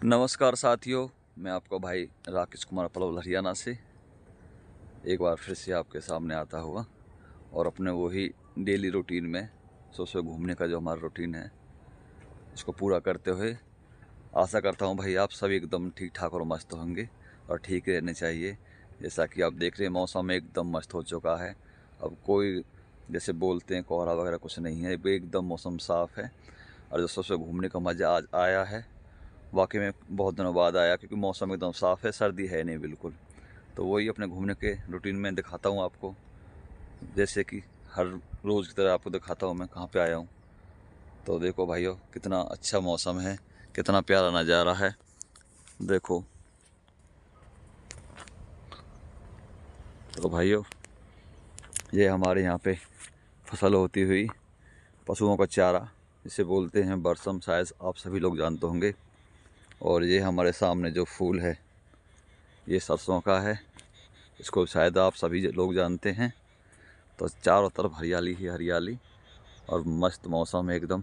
नमस्कार साथियों, मैं आपका भाई राकेश कुमार पलवल हरियाणा से एक बार फिर से आपके सामने आता हुआ और अपने वही डेली रूटीन में सुबह घूमने का जो हमारा रूटीन है उसको पूरा करते हुए आशा करता हूँ भाई आप सभी एकदम ठीक ठाक और मस्त होंगे और ठीक रहने चाहिए। जैसा कि आप देख रहे हैं मौसम एकदम मस्त हो चुका है। अब कोई जैसे बोलते हैं कोहरा वगैरह कुछ नहीं है, एकदम मौसम साफ़ है और जो सुबह घूमने का मज़ा आज आया है वाकई में बहुत दिनों बाद आया, क्योंकि मौसम एकदम साफ़ है, सर्दी है नहीं बिल्कुल। तो वही अपने घूमने के रूटीन में दिखाता हूँ आपको, जैसे कि हर रोज़ की तरह आपको दिखाता हूँ मैं कहाँ पे आया हूँ। तो देखो भाइयों कितना अच्छा मौसम है, कितना प्यारा नज़ारा है। देखो तो भाइयों ये हमारे यहाँ पे फसल होती हुई पशुओं का चारा जिसे बोलते हैं बरसम, शायद आप सभी लोग जानते होंगे। और ये हमारे सामने जो फूल है ये सरसों का है, इसको शायद आप सभी लोग जानते हैं। तो चारों तरफ हरियाली ही हरियाली और मस्त मौसम है एकदम,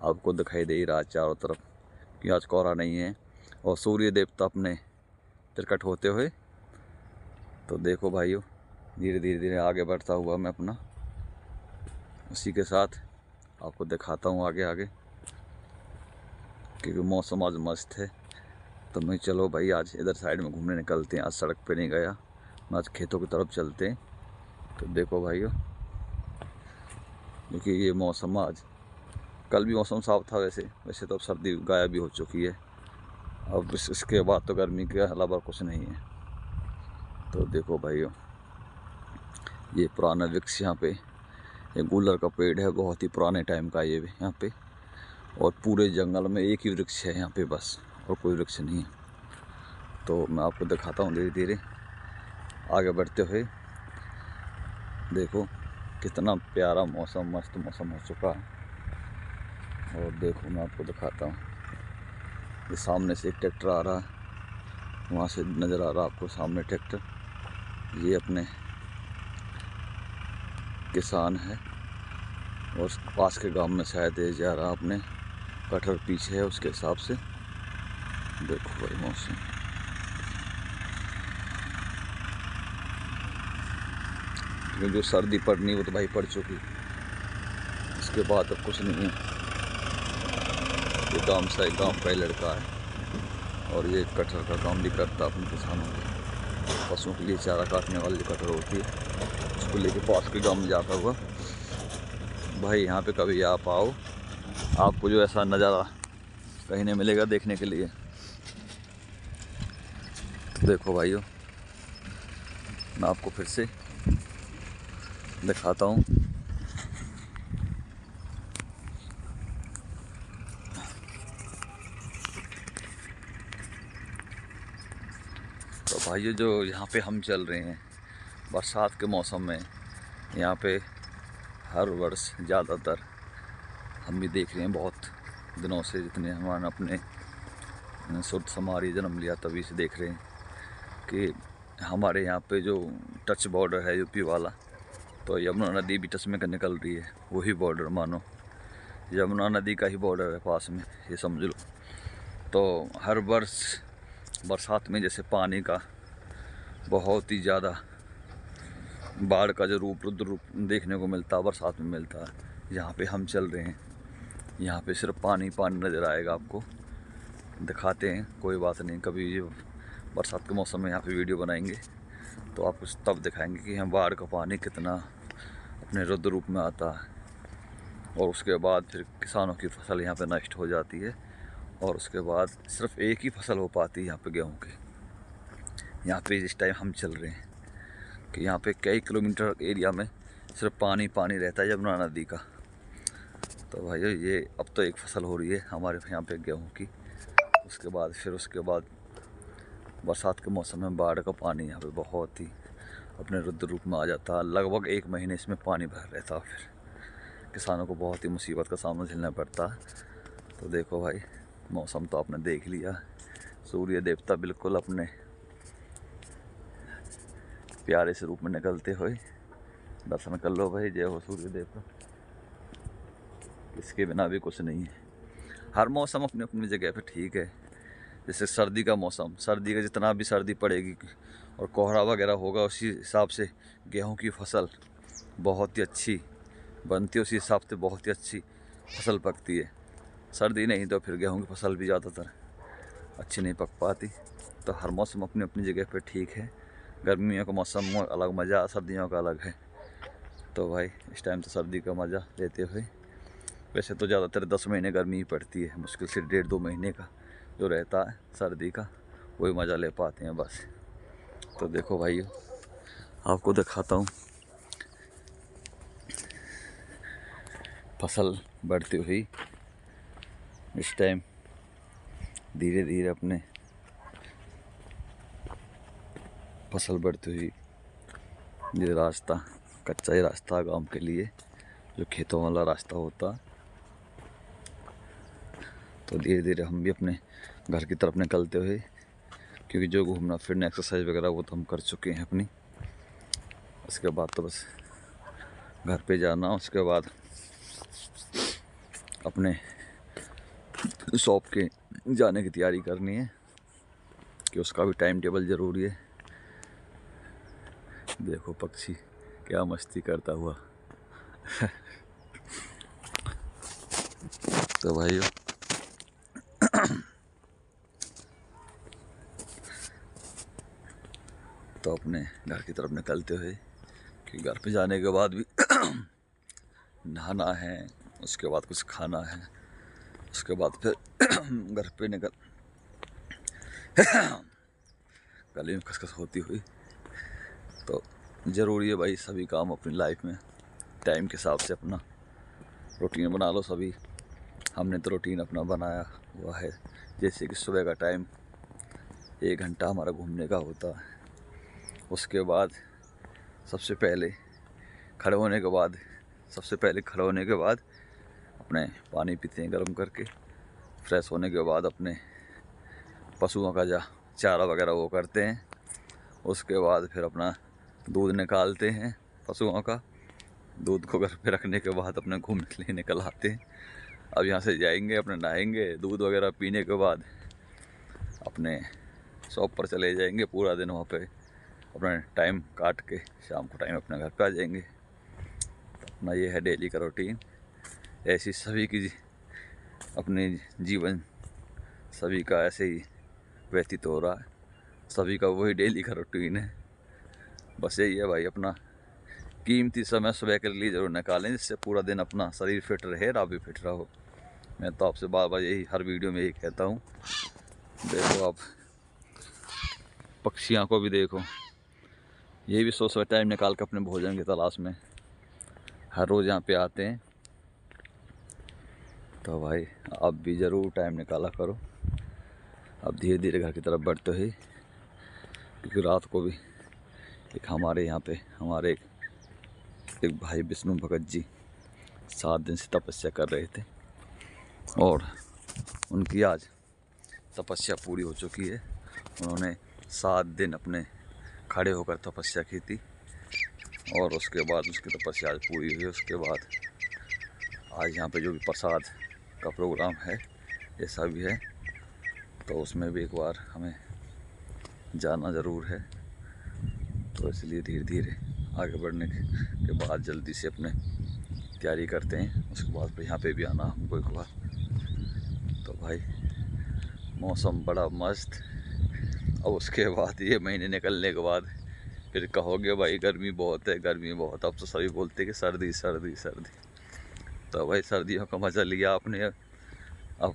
आपको दिखाई दे रहा है चारों तरफ कि आज कोहरा नहीं है और सूर्य देवता अपने प्रकट होते हुए। तो देखो भाइयों धीरे धीरे धीरे आगे बढ़ता हुआ मैं अपना उसी के साथ आपको दिखाता हूँ आगे आगे, क्योंकि मौसम आज मस्त है। तो मैं चलो भाई आज इधर साइड में घूमने निकलते हैं, आज सड़क पे नहीं गया मैं, आज खेतों की तरफ चलते हैं। तो देखो भाइयों क्योंकि ये मौसम आज, कल भी मौसम साफ था वैसे तो अब सर्दी गायब भी हो चुकी है। अब इसके बाद तो गर्मी के अलावा कुछ नहीं है। तो देखो भाइयों ये पुराना वृक्ष यहाँ पे, ये गूलर का पेड़ है, बहुत ही पुराने टाइम का ये भी यहाँ पे। और पूरे जंगल में एक ही वृक्ष है यहाँ पे बस, और कोई वृक्ष नहीं है। तो मैं आपको दिखाता हूँ धीरे धीरे आगे बढ़ते हुए। देखो कितना प्यारा मौसम, मस्त मौसम हो चुका है। और देखो मैं आपको दिखाता हूँ, ये सामने से एक ट्रैक्टर आ रहा है, वहाँ से नज़र आ रहा है आपको सामने ट्रैक्टर। ये अपने किसान है और पास के गांव में शायद ये जा रहा, अपने कटहर पीछे है उसके हिसाब से। देखो भाई मौसम, जो सर्दी पड़नी वो तो भाई पड़ चुकी, इसके बाद अब कुछ नहीं है। ये गांव का ही लड़का है और ये कटहर का काम भी करता अपने किसानों के, पशुओं के लिए चारा काटने वाली जो कटहर होती है उसको लेके पास के गांव में जाता हुआ। भाई यहाँ पे कभी आप आओ, आपको जो ऐसा नज़ारा कहीं नहीं मिलेगा देखने के लिए। देखो भाइयों मैं आपको फिर से दिखाता हूँ। तो भाइयों जो यहाँ पे हम चल रहे हैं बरसात के मौसम में, यहाँ पे हर वर्ष ज़्यादातर हम भी देख रहे हैं बहुत दिनों से, जितने हमारे अपने शुद्ध समारी जन्म लिया तभी से देख रहे हैं कि हमारे यहाँ पे जो टच बॉर्डर है यूपी वाला, तो यमुना नदी भी टच में निकल रही है, वही बॉर्डर मानो यमुना नदी का ही बॉर्डर है पास में, ये समझ लो। तो हर वर्ष बरसात में जैसे पानी का बहुत ही ज़्यादा बाढ़ का जो रुद्र रूप देखने को मिलता है बरसात में मिलता है। यहाँ पे हम चल रहे हैं, यहाँ पे सिर्फ पानी पानी नज़र आएगा आपको, दिखाते हैं कोई बात नहीं। कभी ये बरसात के मौसम में यहाँ पे वीडियो बनाएंगे तो आपको तब दिखाएंगे कि यहाँ बाढ़ का पानी कितना अपने रुद्र रूप में आता है। और उसके बाद फिर किसानों की फसल यहाँ पे नष्ट हो जाती है और उसके बाद सिर्फ एक ही फसल हो पाती है यहाँ पे गेहूँ की। यहाँ पे जिस टाइम हम चल रहे हैं कि यहाँ पे कई किलोमीटर एरिया में सिर्फ पानी पानी रहता है यमुना नदी का। तो भाइयों ये अब तो एक फसल हो रही है हमारे यहाँ पे गेहूँ की, उसके बाद बरसात के मौसम में बाढ़ का पानी यहाँ पे बहुत ही अपने रुद्र रूप में आ जाता है। लगभग एक महीने इसमें पानी भर रहता है, फिर किसानों को बहुत ही मुसीबत का सामना झेलना पड़ता है। तो देखो भाई मौसम तो आपने देख लिया, सूर्य देवता बिल्कुल अपने प्यारे से रूप में निकलते हुए, दर्शन कर लो भाई, जय हो सूर्य देवता। इसके बिना भी कुछ नहीं है। हर मौसम अपनी अपनी जगह पे ठीक है, जैसे सर्दी का मौसम, सर्दी का जितना भी सर्दी पड़ेगी और कोहरा वगैरह होगा, उसी हिसाब से गेहूं की फसल बहुत ही अच्छी बनती है, उसी हिसाब से बहुत ही अच्छी फसल पकती है। सर्दी नहीं तो फिर गेहूं की फसल भी ज़्यादातर अच्छी नहीं पक पाती। तो हर मौसम अपनी अपनी जगह पे ठीक है। गर्मियों का मौसम में अलग मज़ा, सर्दियों का अलग है। तो भाई इस टाइम तो सर्दी का मज़ा लेते हुए, वैसे तो ज़्यादातर 10 महीने गर्मी ही पड़ती है, मुश्किल से 1.5-2 महीने का जो रहता है सर्दी का, वही मज़ा ले पाते हैं बस। तो देखो भाइयों, आपको दिखाता हूँ फसल बढ़ती हुई। इस टाइम धीरे धीरे अपने फसल बढ़ती हुई, ये रास्ता कच्चा ही रास्ता गांव के लिए, जो खेतों वाला रास्ता होता। तो धीरे धीरे हम भी अपने घर की तरफ निकलते हुए, क्योंकि जो घूमना फिरना एक्सरसाइज वगैरह वो तो हम कर चुके हैं अपनी। उसके बाद तो बस घर पे जाना, उसके बाद अपने शॉप के जाने की तैयारी करनी है, कि उसका भी टाइम टेबल ज़रूरी है। देखो पक्षी क्या मस्ती करता हुआ। तो भाइयों तो अपने घर की तरफ निकलते हुए, कि घर पे जाने के बाद भी नहाना है, उसके बाद कुछ खाना है, उसके बाद फिर घर पे निकल गले में खसखस होती हुई। तो ज़रूरी है भाई, सभी काम अपनी लाइफ में टाइम के हिसाब से अपना रूटीन बना लो सभी। हमने तो रूटीन अपना बनाया हुआ है, जैसे कि सुबह का टाइम 1 घंटा हमारा घूमने का होता है। उसके बाद सबसे पहले खड़े होने के बाद अपने पानी पीते हैं गर्म करके। फ्रेश होने के बाद अपने पशुओं का चारा वगैरह वो करते हैं। उसके बाद फिर अपना दूध निकालते हैं पशुओं का। दूध को घर पे रखने के बाद अपने घूमने के लिए निकल आते हैं। अब यहाँ से जाएंगे, अपने नहाएंगे, दूध वगैरह पीने के बाद अपने शॉप पर चले जाएंगे। पूरा दिन वहाँ पे अपना टाइम काट के शाम को टाइम अपने घर पे आ जाएंगे। अपना ये है डेली का रूटीन। ऐसी सभी की अपने जीवन सभी का ऐसे ही व्यतीत हो रहा है, सभी का वही डेली का रूटीन है। बस यही है भाई, अपना कीमती समय सुबह के लिए ज़रूर निकालें, जिससे पूरा दिन अपना शरीर फिट रहे और आप भी फिट रहो। मैं तो आपसे बार बार यही हर वीडियो में यही कहता हूँ। देखो आप पक्षियों को भी देखो, ये भी सुबह टाइम निकाल कर अपने भोजन की तलाश में हर रोज़ यहाँ पे आते हैं। तो भाई आप भी ज़रूर टाइम निकाला करो। अब धीरे धीरे घर की तरफ बढ़ते हुए, क्योंकि रात को भी एक हमारे यहाँ पे हमारे एक भाई विष्णु भगत जी 7 दिन से तपस्या कर रहे थे, और उनकी आज तपस्या पूरी हो चुकी है। उन्होंने 7 दिन अपने खड़े होकर तपस्या की थी, और उसके बाद उसकी तपस्या आज पूरी हुई। उसके बाद आज यहाँ पे जो भी प्रसाद का प्रोग्राम है, जैसा भी है, तो उसमें भी एक बार हमें जाना ज़रूर है। तो इसलिए धीरे धीरे आगे बढ़ने के बाद जल्दी से अपने तैयारी करते हैं। उसके बाद फिर यहाँ पे भी आना हमको एक बार। तो भाई मौसम बड़ा मस्त। अब उसके बाद ये महीने निकलने के बाद फिर कहोगे भाई गर्मी बहुत है, गर्मी बहुत। अब तो सभी बोलते कि सर्दी सर्दी सर्दी। तो भाई सर्दियों का मज़ा लिया आपने, अब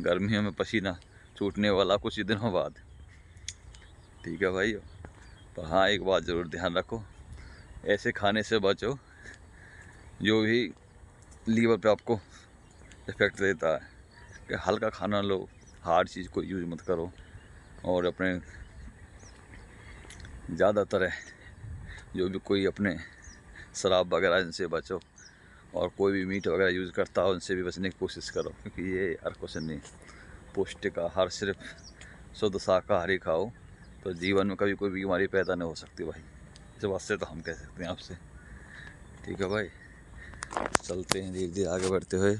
गर्मियों में पसीना छूटने वाला कुछ ही दिनों बाद। ठीक है भाई। पर हाँ, एक बात ज़रूर ध्यान रखो, ऐसे खाने से बचो जो भी लीवर पे आपको इफ़ेक्ट देता है। कि हल्का खाना लो, हार्ड चीज़ को यूज़ मत करो। और अपने ज़्यादातर जो भी कोई अपने शराब वगैरह इनसे बचो, और कोई भी मीट वगैरह यूज़ करता हो उनसे भी बचने की कोशिश करो, क्योंकि ये हर क्वेश्चन नहीं। पौष्टिक आहार सिर्फ शुद्ध शाकाहारी खाओ, तो जीवन में कभी कोई बीमारी पैदा नहीं हो सकती भाई। इस बात से तो हम कह सकते हैं आपसे। ठीक है भाई, चलते हैं धीरे धीरे आगे बढ़ते हुए।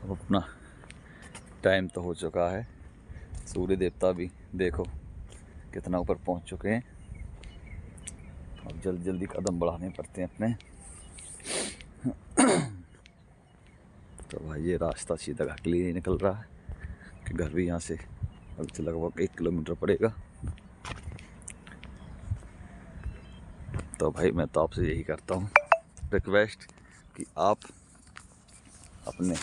अब अपना टाइम तो हो चुका है, सूर्य देवता भी देखो कितना ऊपर पहुंच चुके हैं। अब जल्दी जल्दी कदम बढ़ाने पड़ते हैं अपने। तो भाई ये रास्ता सीधा घर के लिए निकल रहा है कि घर भी यहाँ से अभी से लगभग 1 किलोमीटर पड़ेगा। तो भाई मैं तो आपसे यही करता हूँ रिक्वेस्ट कि आप अपने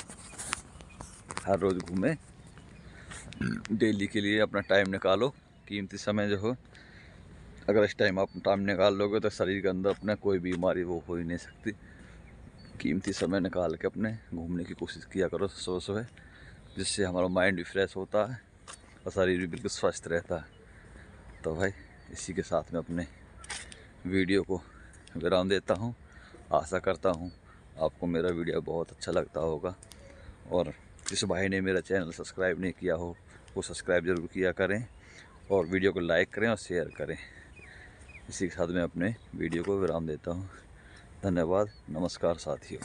हर रोज़ घूमें, डेली के लिए अपना टाइम निकालो, कीमती समय जो हो। अगर इस टाइम आप टाइम निकाल लोगे तो शरीर के अंदर अपने कोई बीमारी वो हो ही नहीं सकती। कीमती समय निकाल के अपने घूमने की कोशिश किया करो सुबह सुबह, जिससे हमारा माइंड भी फ्रेश होता है और शरीर भी बिल्कुल स्वस्थ रहता है। तो भाई इसी के साथ में अपने वीडियो को विराम देता हूँ। आशा करता हूँ आपको मेरा वीडियो बहुत अच्छा लगता होगा, और जिस भाई ने मेरा चैनल सब्सक्राइब नहीं किया हो वो सब्सक्राइब ज़रूर किया करें, और वीडियो को लाइक करें और शेयर करें। इसी के साथ मैं अपने वीडियो को विराम देता हूँ। धन्यवाद, नमस्कार साथियों।